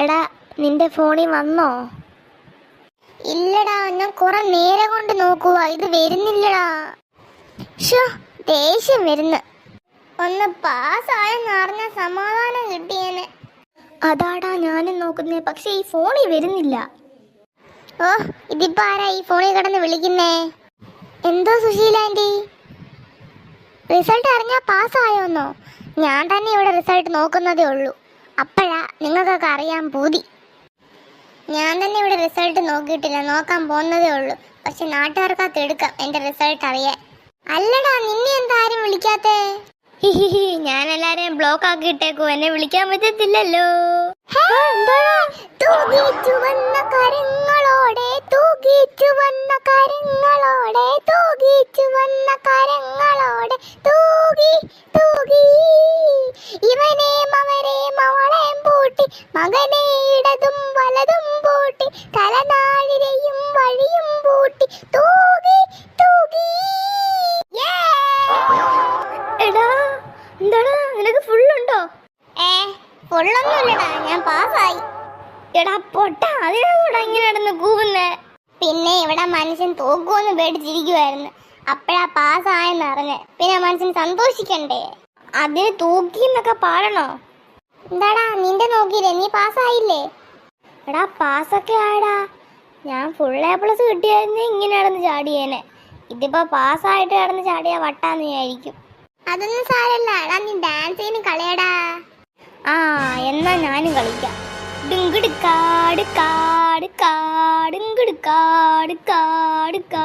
എടാ നിന്റെ ഫോണിൽ വന്നോ? ഇല്ലടാ, ഞാൻ കുറെ നേരം കൊണ്ട് നോക്കുക, ഇത് വരുന്നില്ലടാ. ഷോ, ദേഷ്യം വരുന്നു. ഒന്ന് പാസ്സായെന്ന് അറിഞ്ഞ സമാധാനം കിട്ടിയേനെ. അതാടാ ഞാനും നോക്കുന്നേ, പക്ഷെ ഈ ഫോണിൽ വരുന്നില്ല. ഓ, ഇതിപ്പോ ആരാ ഈ ഫോണിൽ കിടന്ന് വിളിക്കുന്നേ? എന്തോ സുശീല ആന്റി, റിസൾട്ട് അറിഞ്ഞാ പാസ്സായോന്നോ? ഞാൻ തന്നെ ഇവിടെ റിസൾട്ട് നോക്കുന്നതേ ഉള്ളൂ. അപ്പോഴാ നിങ്ങൾക്കൊക്കെ അറിയാൻ പൂതി. ഞാൻ തന്നെ ഇവിടെ റിസൾട്ട് നോക്കിയിട്ടില്ല, നോക്കാൻ പോകുന്നതേ ഉള്ളൂ. പക്ഷെ നാട്ടുകാർക്കകത്ത് എടുക്കാം എന്റെ റിസൾട്ട് അറിയാൻ. അല്ലടാ, നിന്നെ എന്താ ആരും വിളിക്കാത്തേ? ഞാൻ എല്ലാരെയും ബ്ലോക്ക് ആക്കിയിട്ടേക്കോ, എന്നെ വിളിക്കാൻ പറ്റത്തില്ലല്ലോ. തൂകിച്ചു വന്ന കരങ്ങളോടെ, തൂകിച്ചു വന്ന കരങ്ങളോടെ, തൂകിച്ചു വന്ന കരങ്ങളോടെ, തൂകി തൂകി ഇവനെയും അവരെയും അവളെയും പൂട്ടി, മകനെ ഇടതും വലതും പൂട്ടി, തലനാഴിരെയും വഴിയും പൂട്ടി, തൂകി തൂകി. എടാ എന്താടാ, നിനക്ക് ഫുള്ളുണ്ടോ? ഫുള്ളൊന്നുമില്ലടാ, ഞാൻ പാസ്സായി. എടാ പൊട്ട, അതിനാണോടാ ഇങ്ങനെ നടന്ന് കൂവുന്നേ? പിന്നെ ഇവിടെ മനുഷ്യൻ തോക്കുമെന്ന് പേടിച്ചിരിക്കുവായിരുന്നു. അപ്പഴാ പാസ്സായെന്ന് അറിഞ്ഞ്. പിന്നെ മനുഷ്യൻ സന്തോഷിക്കണ്ടേ? അതിന് തൂക്കി എന്നൊക്കെ പാടണോ? എന്താടാ നിന്റെ നോക്കിയില്ലേ, നീ പാസ്സായില്ലേ? എടാ പാസ്സൊക്കെ ആടാ, ഞാൻ ഫുൾ A+ കിട്ടിയായിരുന്നു ഇങ്ങനെ നടന്ന് ചാടിയേനെ. ഇതിപ്പോ പാസ്സായിട്ട് കിടന്ന് ചാടിയാ വട്ടാന്ന് വിചാരിക്കും. അതൊന്നും സാരല്ല, എടാ നീ ഡാൻസ് ചെയ്യുന്ന കളയടാ. ആ എന്നാ ഞാനും കളിക്കാം. ഡിങ്കിടിക്കാട് കാട് കാട് കാട് കാട് കാട് കാ